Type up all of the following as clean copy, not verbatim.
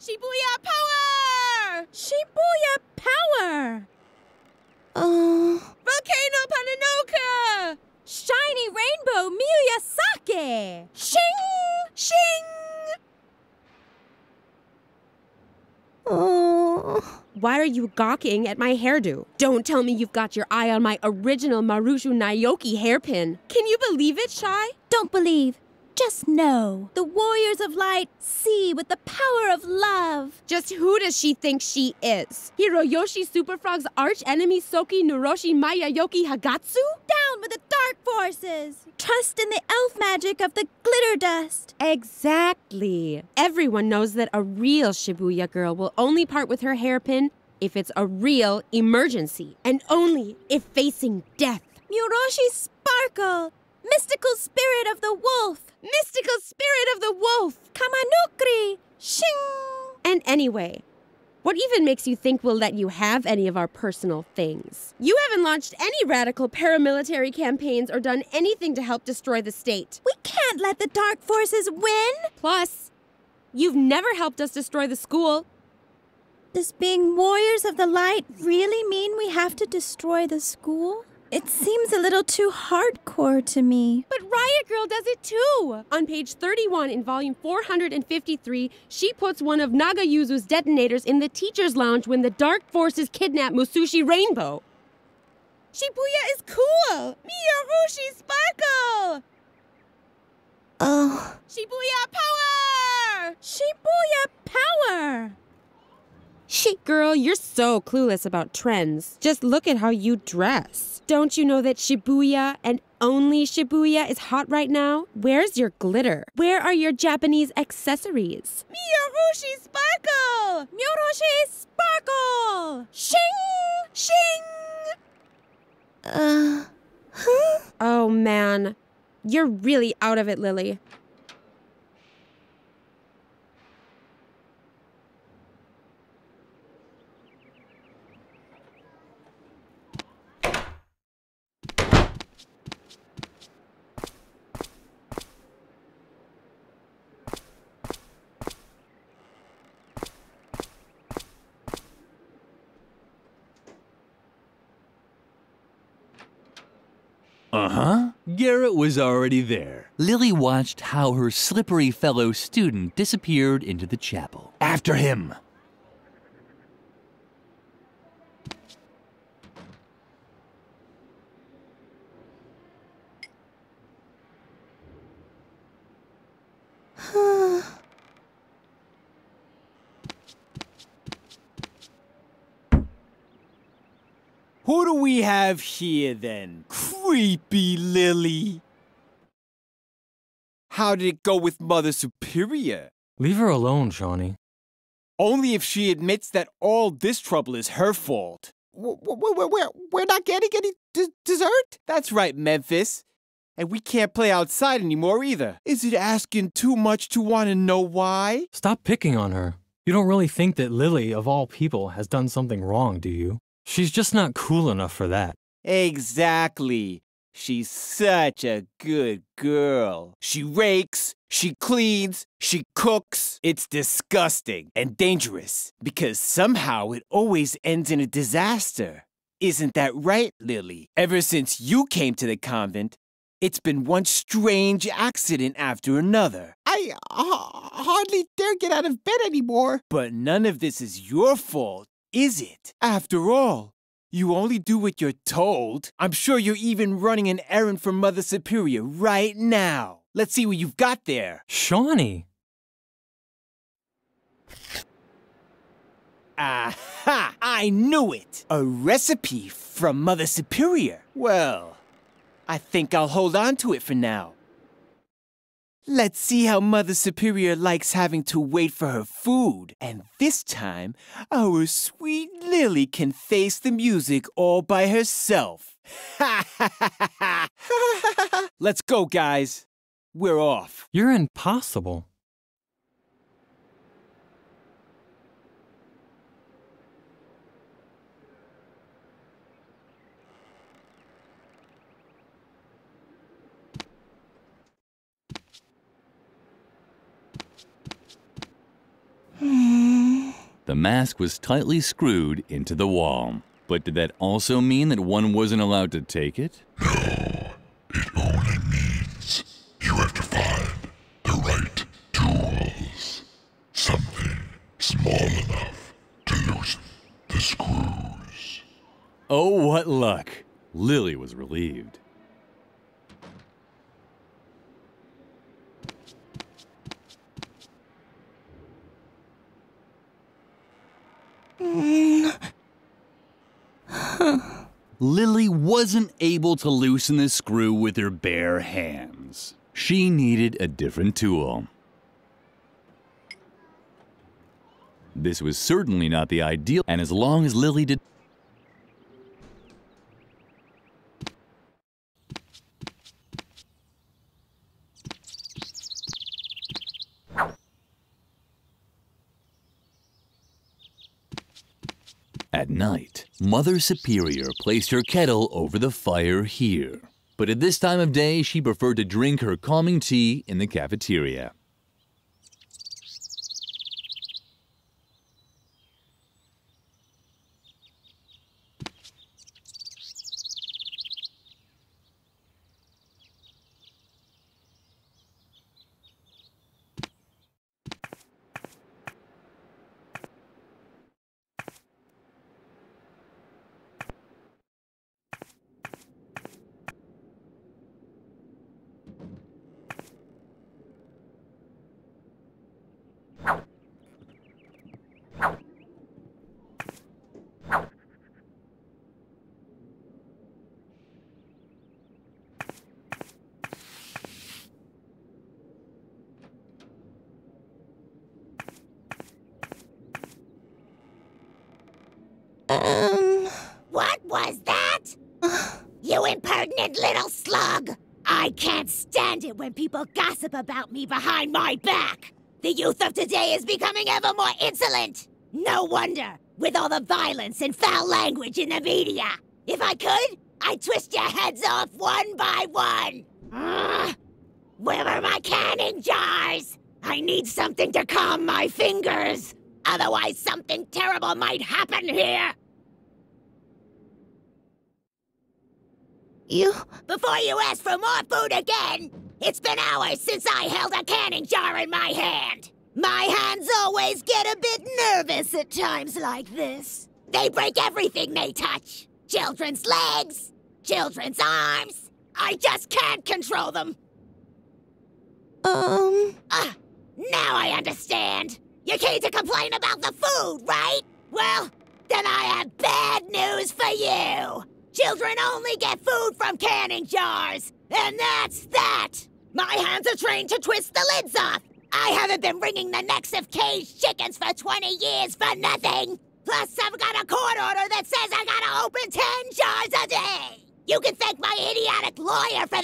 Shibuya power! Shibuya power! Volcano Pananoka! Shiny rainbow Miyazaki! Shing! Shing! Why are you gawking at my hairdo? Don't tell me you've got your eye on my original Marushu Naoki hairpin. Can you believe it, Shy? Don't believe. Just know. The warriors of light see with the power of love. Just who does she think she is? Hiroyoshi Superfrog's arch enemy Soki Nuroshi Mayayoki Hagatsu? Down with the dark forces. Trust in the elf magic of the glitter dust. Exactly. Everyone knows that a real Shibuya girl will only part with her hairpin if it's a real emergency, and only if facing death. Muroshi Sparkle, mystical spirit of the wolf. Mystical spirit of the wolf! Kamanukri! Shing! And anyway, what even makes you think we'll let you have any of our personal things? You haven't launched any radical paramilitary campaigns or done anything to help destroy the state. We can't let the dark forces win! Plus, you've never helped us destroy the school. Does being warriors of the light really mean we have to destroy the school? It seems a little too hardcore to me. But Riot Girl does it too! On page 31 in volume 453, she puts one of Nagayuzu's detonators in the teacher's lounge when the dark forces kidnap Musushi Rainbow. Shibuya is cool! Miyarushi Sparkle! Oh. Shibuya power! Shibuya power! Girl, you're so clueless about trends. Just look at how you dress. Don't you know that Shibuya and only Shibuya is hot right now? Where's your glitter? Where are your Japanese accessories? Miyarushi Sparkle! Muroshi Sparkle! Shing! Shing! Oh, man. You're really out of it, Lilli. Uh-huh. Garrett was already there. Lilli watched how her slippery fellow student disappeared into the chapel. After him. Who do we have here, then? Creepy Lilli. How did it go with Mother Superior? Leave her alone, Shawnee. Only if she admits that all this trouble is her fault. We're not getting any dessert? That's right, Memphis. And we can't play outside anymore either. Is it asking too much to want to know why? Stop picking on her. You don't really think that Lilli, of all people, has done something wrong, do you? She's just not cool enough for that. Exactly. She's such a good girl. She rakes, she cleans, she cooks. It's disgusting and dangerous because somehow it always ends in a disaster. Isn't that right, Lilli? Ever since you came to the convent, it's been one strange accident after another. I hardly dare get out of bed anymore. But none of this is your fault, is it? After all, you only do what you're told. I'm sure you're even running an errand for Mother Superior right now. Let's see what you've got there. Shawnee! Aha! I knew it! A recipe from Mother Superior. Well, I think I'll hold on to it for now. Let's see how Mother Superior likes having to wait for her food. And this time, our sweet Lilli can face the music all by herself. Let's go, guys. We're off. You're impossible. The mask was tightly screwed into the wall. But did that also mean that one wasn't allowed to take it? No, it only means you have to find the right tools. Something small enough to loosen the screws. Oh, what luck! Lilli was relieved. Lilli wasn't able to loosen the screw with her bare hands. She needed a different tool. This was certainly not the ideal, and as long as Lilli did... At night, Mother Superior placed her kettle over the fire here. But at this time of day, she preferred to drink her calming tea in the cafeteria. What was that? You impertinent little slug! I can't stand it when people gossip about me behind my back! The youth of today is becoming ever more insolent! No wonder, with all the violence and foul language in the media! If I could, I'd twist your heads off one by one! Where are my canning jars? I need something to calm my fingers! Otherwise something terrible might happen here! Before you ask for more food again, it's been hours since I held a canning jar in my hand. My hands always get a bit nervous at times like this. They break everything they touch. Children's legs, children's arms. I just can't control them. Now I understand. You came to complain about the food, right? Well, then I have bad news for you. Children only get food from canning jars, and that's that! My hands are trained to twist the lids off! I haven't been wringing the necks of caged chickens for 20 years for nothing! Plus, I've got a court order that says I gotta open 10 jars a day! You can thank my idiotic lawyer for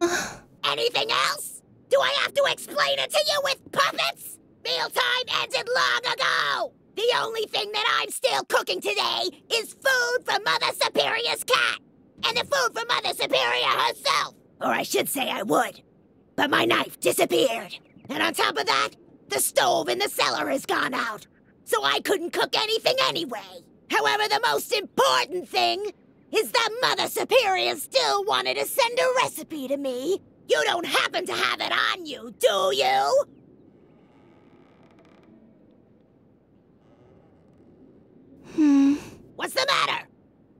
that! Anything else? Do I have to explain it to you with puppets? Mealtime ended long ago! The only thing that I'm still cooking today is food for Mother Superior's cat! And the food for Mother Superior herself! Or I should say I would. But my knife disappeared. And on top of that, the stove in the cellar has gone out. So I couldn't cook anything anyway. However, the most important thing is that Mother Superior still wanted to send a recipe to me. You don't happen to have it on you, do you? What's the matter?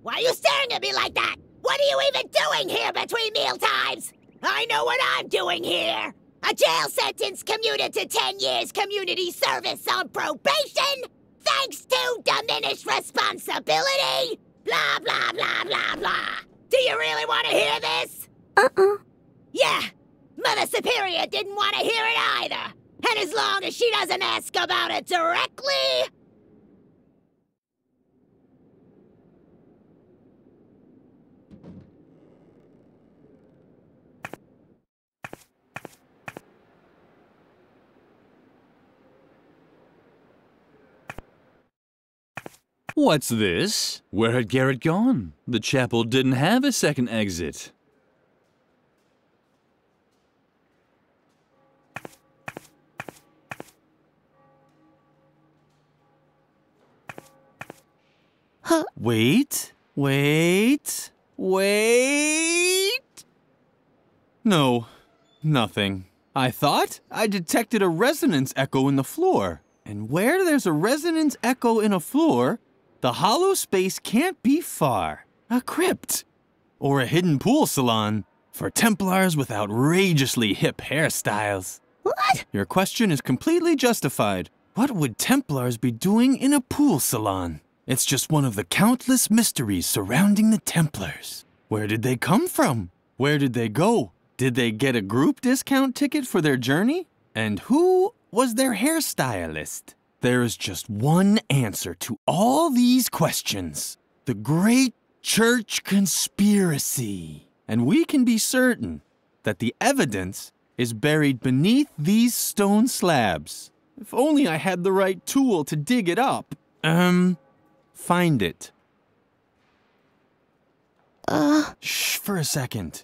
Why are you staring at me like that? What are you even doing here between meal times? I know what I'm doing here. A jail sentence commuted to 10 years community service on probation, thanks to diminished responsibility. Blah, blah, blah, blah, blah. Do you really want to hear this? Yeah, Mother Superior didn't want to hear it either. And as long as she doesn't ask about it directly... What's this? Where had Garrett gone? The chapel didn't have a second exit. Wait. No, nothing. I thought I detected a resonance echo in the floor. And where there's a resonance echo in a floor, the hollow space can't be far. A crypt. Or a hidden pool salon for Templars with outrageously hip hairstyles. What? Your question is completely justified. What would Templars be doing in a pool salon? It's just one of the countless mysteries surrounding the Templars. Where did they come from? Where did they go? Did they get a group discount ticket for their journey? And who was their hairstylist? There is just one answer to all these questions. The Great Church Conspiracy. And we can be certain that the evidence is buried beneath these stone slabs. If only I had the right tool to dig it up. Find it. Shh, for a second.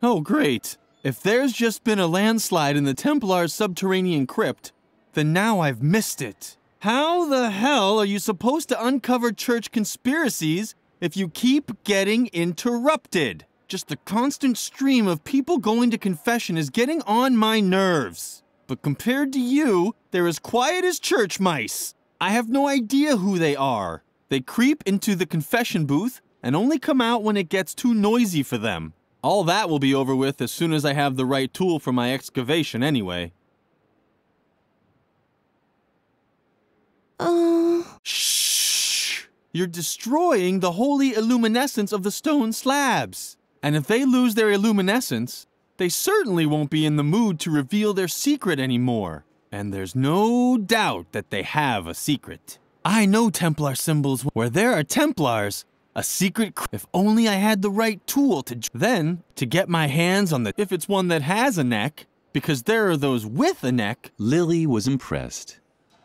Oh, great. If there's just been a landslide in the Templar's subterranean crypt, then now I've missed it. How the hell are you supposed to uncover church conspiracies if you keep getting interrupted? Just the constant stream of people going to confession is getting on my nerves. But compared to you, they're as quiet as church mice. I have no idea who they are. They creep into the confession booth and only come out when it gets too noisy for them. All that will be over with as soon as I have the right tool for my excavation anyway. Shh! You're destroying the holy illuminescence of the stone slabs. And if they lose their illuminescence, they certainly won't be in the mood to reveal their secret anymore. And there's no doubt that they have a secret. I know Templar symbols. Where there are Templars, a secret. If only I had the right tool to get my hands on if it's one that has a neck, because there are those with a neck. Lilli was impressed.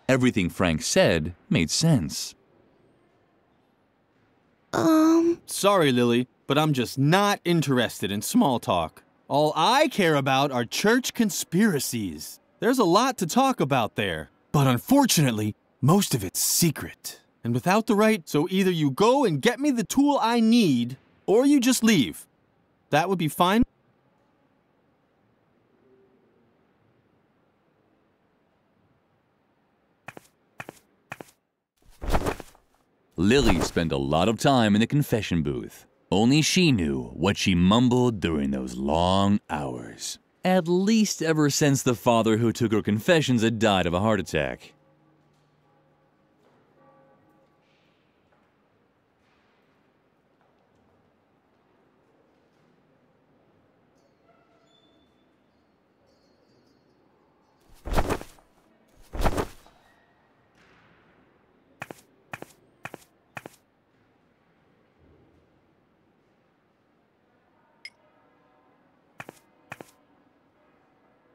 Everything Frank said made sense. Sorry, Lilli, but I'm just not interested in small talk. All I care about are church conspiracies. There's a lot to talk about there, but unfortunately, most of it's secret. And without the right, so either you go and get me the tool I need, or you just leave. That would be fine. Lilli spent a lot of time in the confession booth. Only she knew what she mumbled during those long hours. At least ever since the father who took her confessions had died of a heart attack.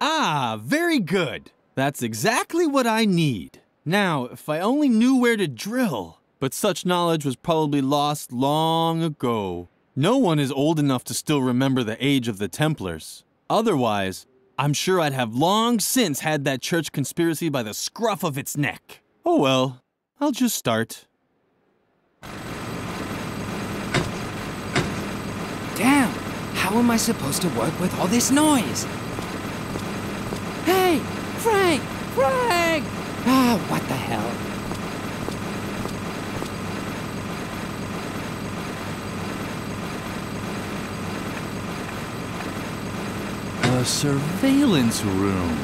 Ah, very good. That's exactly what I need. Now, if I only knew where to drill. But such knowledge was probably lost long ago. No one is old enough to still remember the age of the Templars. Otherwise, I'm sure I'd have long since had that church conspiracy by the scruff of its neck. Oh well, I'll just start. Damn! How am I supposed to work with all this noise? Hey! Frank! Frank! Ah, what the hell? A surveillance room.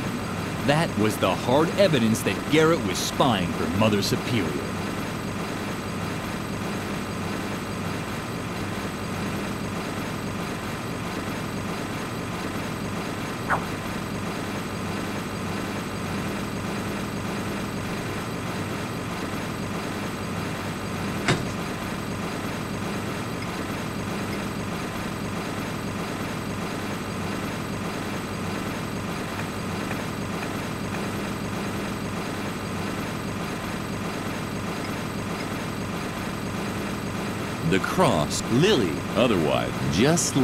That was the hard evidence that Garrett was spying for Mother Superior. The cross, Lilli, otherwise just...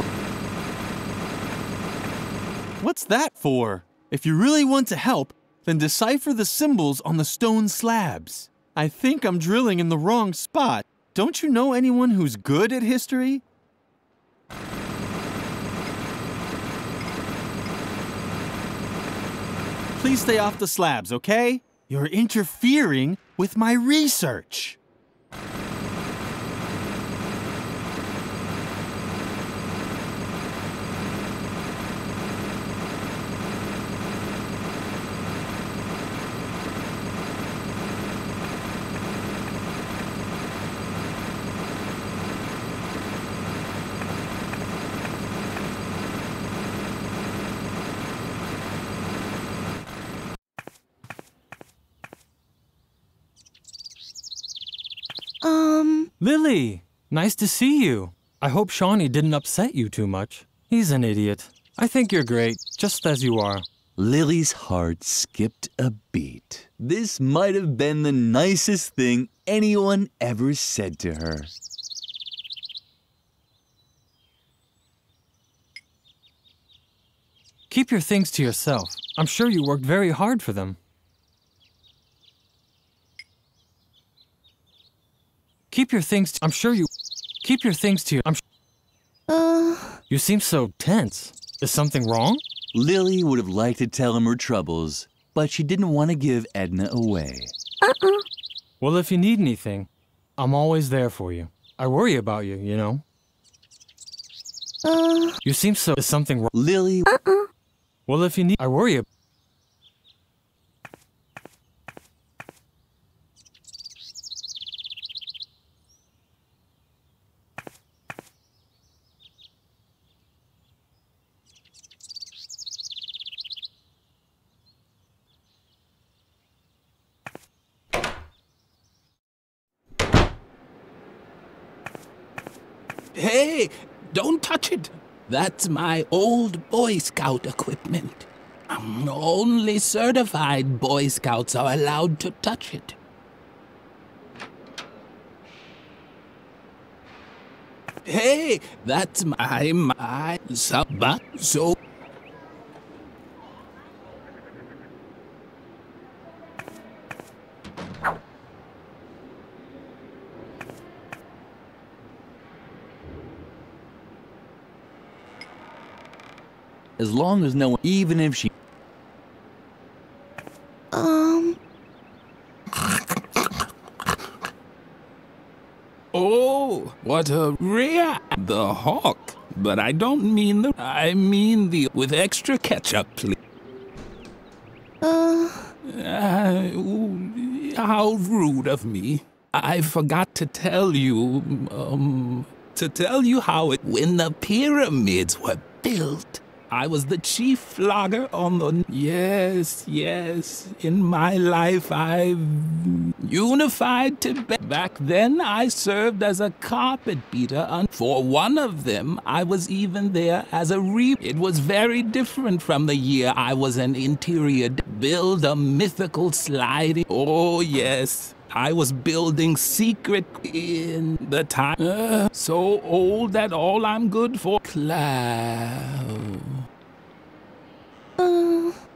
What's that for? If you really want to help, then decipher the symbols on the stone slabs. I think I'm drilling in the wrong spot. Don't you know anyone who's good at history? Please stay off the slabs, okay? You're interfering with my research. Lilli, nice to see you. I hope Shawnee didn't upset you too much. He's an idiot. I think you're great, just as you are. Lily's heart skipped a beat. This might have been the nicest thing anyone ever said to her. Keep your things to yourself. I'm sure you worked very hard for them. Keep your things I'm sure you... Keep your things to you... You seem so tense. Is something wrong? Lilli would have liked to tell him her troubles, but she didn't want to give Edna away. Well, if you need anything, I'm always there for you. I worry about you, you know. You seem so... Is something wrong? Lilli... Well, if you need... I worry about... Hey, don't touch it. That's my old Boy Scout equipment. Only certified Boy Scouts are allowed to touch it. Hey, that's my so... As long as no one, even if she... Oh, what a rare... The hawk. But I don't mean the... I mean the... With extra ketchup, please. How rude of me. I forgot to tell you... how it... When the pyramids were built... I was the chief flogger on the... Yes, in my life I've unified Tibet. Back then I served as a carpet beater. For one of them, I was even there as a It was very different from the year I was an interior... Build a mythical sliding... Oh, yes. I was building secret in the time. So old that all I'm good for... Cloud.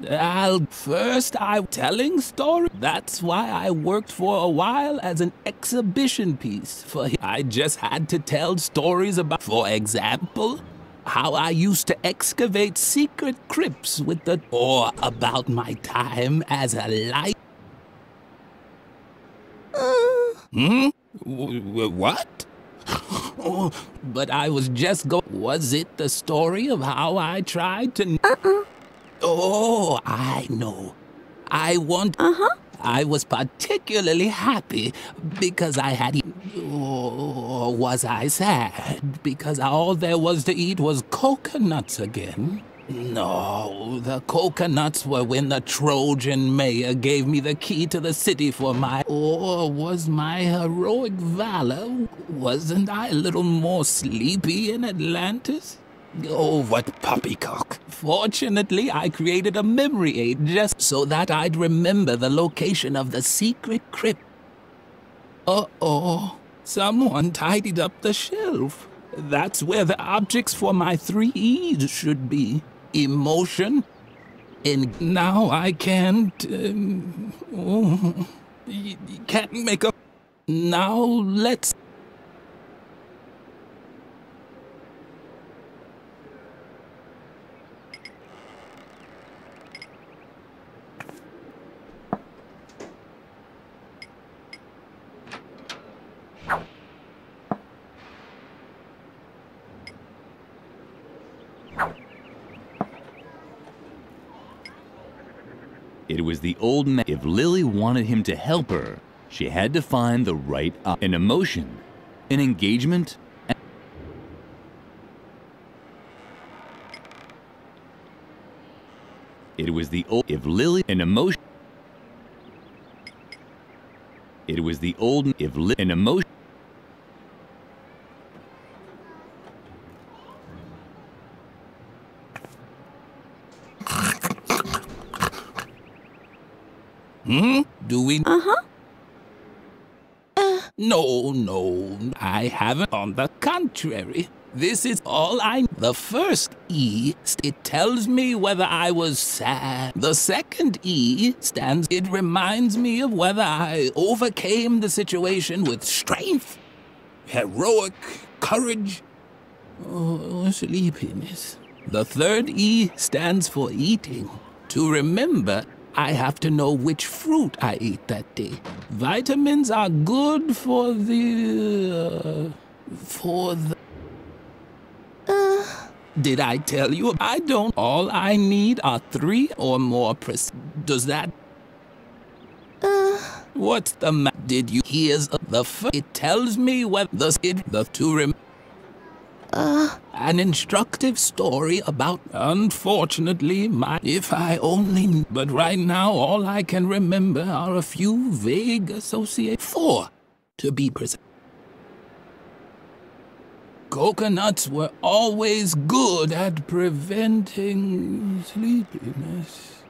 I'm telling story. That's why I worked for a while as an exhibition piece for him. I just had to tell stories about, for example, how I used to excavate secret crypts with the, or about my time as a light. What? Oh, but I was just Was it the story of how I tried to... Oh, I know. I was particularly happy because I had... Or was I sad because all there was to eat was coconuts again? No, the coconuts were when the Trojan mayor gave me the key to the city for my... Or was my heroic valor? Wasn't I a little more sleepy in Atlantis? Oh, what poppycock. Fortunately, I created a memory aid just so that I'd remember the location of the secret crypt. Uh-oh, someone tidied up the shelf. That's where the objects for my 3 E's should be. Emotion. And now I can't... You can't make a... Now let's... It was the old man. If Lilli wanted him to help her, she had to find the right an emotion, an engagement. It was the old. If Lilli an emotion. It was the old. If an emotion. Do we? No, I haven't. On the contrary, this is all I... The first E, it tells me whether I was sad. The second E stands... It reminds me of whether I overcame the situation with strength, heroic courage, or sleepiness. The third E stands for eating. To remember, I have to know which fruit I ate that day. Vitamins are good for the... Did I tell you? I don't. All I need are 3 or more Does that... What's the Did you hear the It tells me what an instructive story about... Unfortunately, if I only... But right now, all I can remember are a few vague associations. 4, to be precise. Coconuts were always good at preventing sleepiness.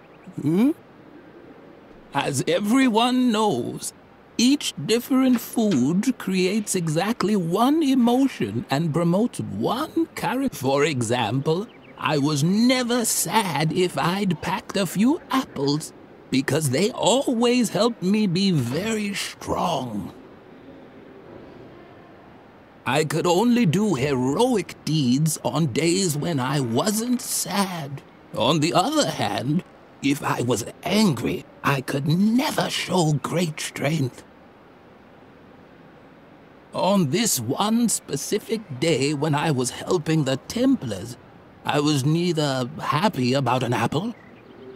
As everyone knows, each different food creates exactly one emotion and promotes one character. For example, I was never sad if I'd packed a few apples because they always helped me be very strong. I could only do heroic deeds on days when I wasn't sad. On the other hand, if I was angry, I could never show great strength. On this one specific day when I was helping the Templars, I was neither happy about an apple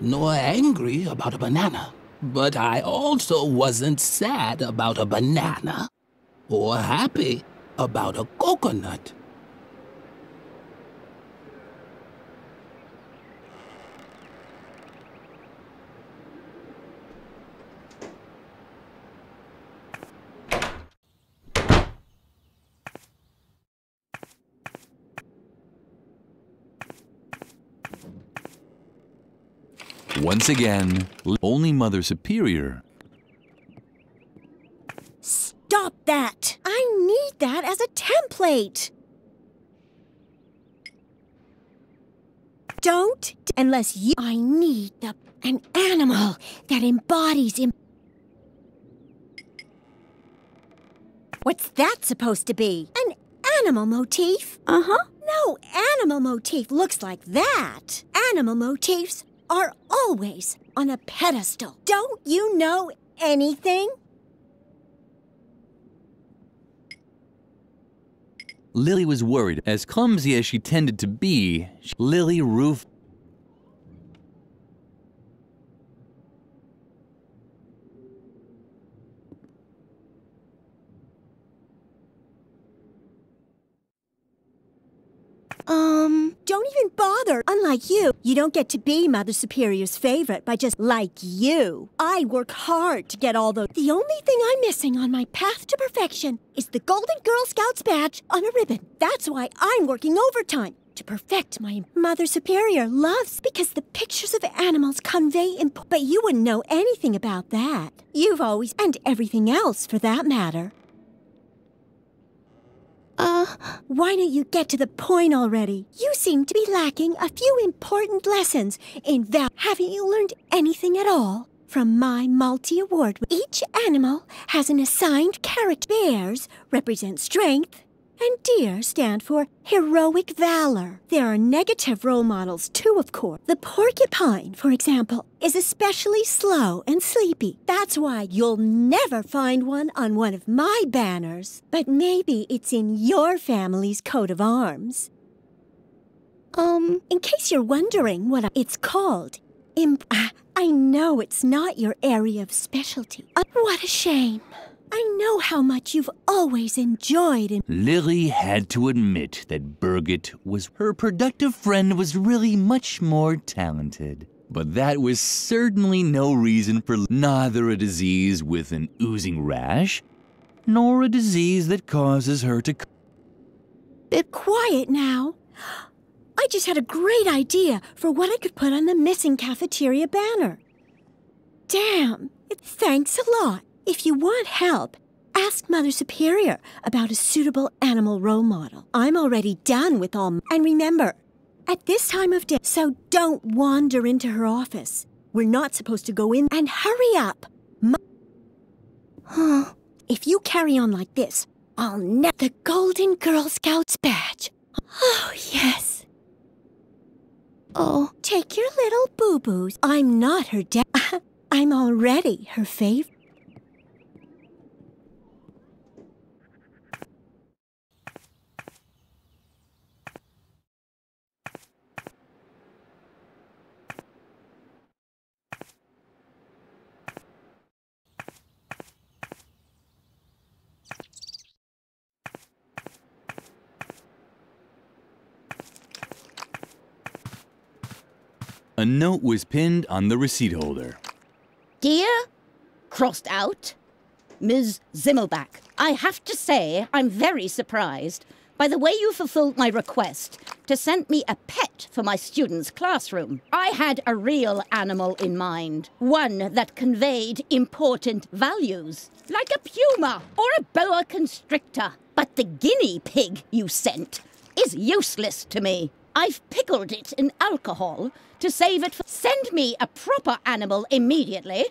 nor angry about a banana. But I also wasn't sad about a banana or happy about a coconut. Once again, only Mother Superior. Stop that! I need that as a template! Don't, unless you... I need an animal that embodies What's that supposed to be? An animal motif? No animal motif looks like that. Animal motifs are always on a pedestal. Don't you know anything? Lilli was worried. As clumsy as she tended to be, Lilli roofed. Don't even bother. Unlike you don't get to be Mother Superior's favorite by just like you. I work hard to get all those. The only thing I'm missing on my path to perfection is the Golden Girl Scouts badge on a ribbon. That's why I'm working overtime to perfect my Mother Superior loves because the pictures of animals convey but you wouldn't know anything about that. You've always, and everything else for that matter. Why don't you get to the point already? You seem to be lacking a few important lessons in Haven't you learned anything at all? from my multi-award. Each animal has an assigned character. Bears represent strength, and deer stand for heroic valor. There are negative role models too, of course. The porcupine, for example, is especially slow and sleepy. That's why you'll never find one on one of my banners. But maybe it's in your family's coat of arms. In case you're wondering what it's called, I know it's not your area of specialty. What a shame. I know how much you've always enjoyed it. Lilli had to admit that Birgit was her productive friend was really much more talented. But that was certainly no reason for neither a disease with an oozing rash, nor a disease that causes her to... Be quiet now. I just had a great idea for what I could put on the missing cafeteria banner. Damn, thanks a lot. If you want help, ask Mother Superior about a suitable animal role model. I'm already done with all... And remember, at this time of day, so don't wander into her office. We're not supposed to go in. And hurry up. If you carry on like this, I'll never... The Golden Girl Scouts badge. Oh, yes. Oh, take your little boo-boos. I'm not her dad. I'm already her favorite. A note was pinned on the receipt holder. Dear, crossed out, Ms. Zimmelbach, I have to say I'm very surprised by the way you fulfilled my request to send me a pet for my students' classroom. I had a real animal in mind, one that conveyed important values, like a puma or a boa constrictor. But the guinea pig you sent is useless to me. I've pickled it in alcohol to save it for... Send me a proper animal immediately,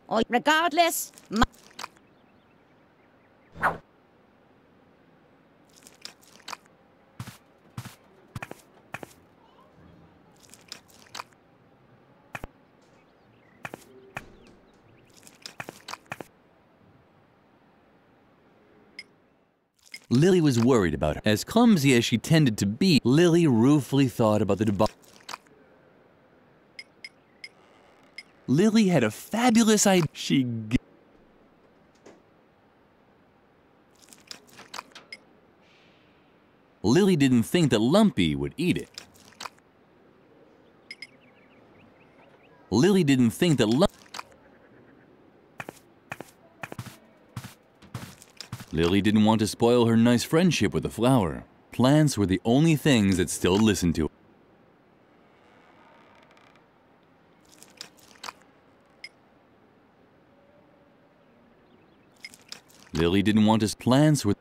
or regardless, Lilli was worried about her. As clumsy as she tended to be, Lilli ruefully thought about the debacle. Lilli had a fabulous idea. Lilli didn't think that Lumpy would eat it. Lilli didn't think that Lilli didn't want to spoil her nice friendship with the flower. Plants were the only things that still listened to her. Lilli didn't want to... Plants were...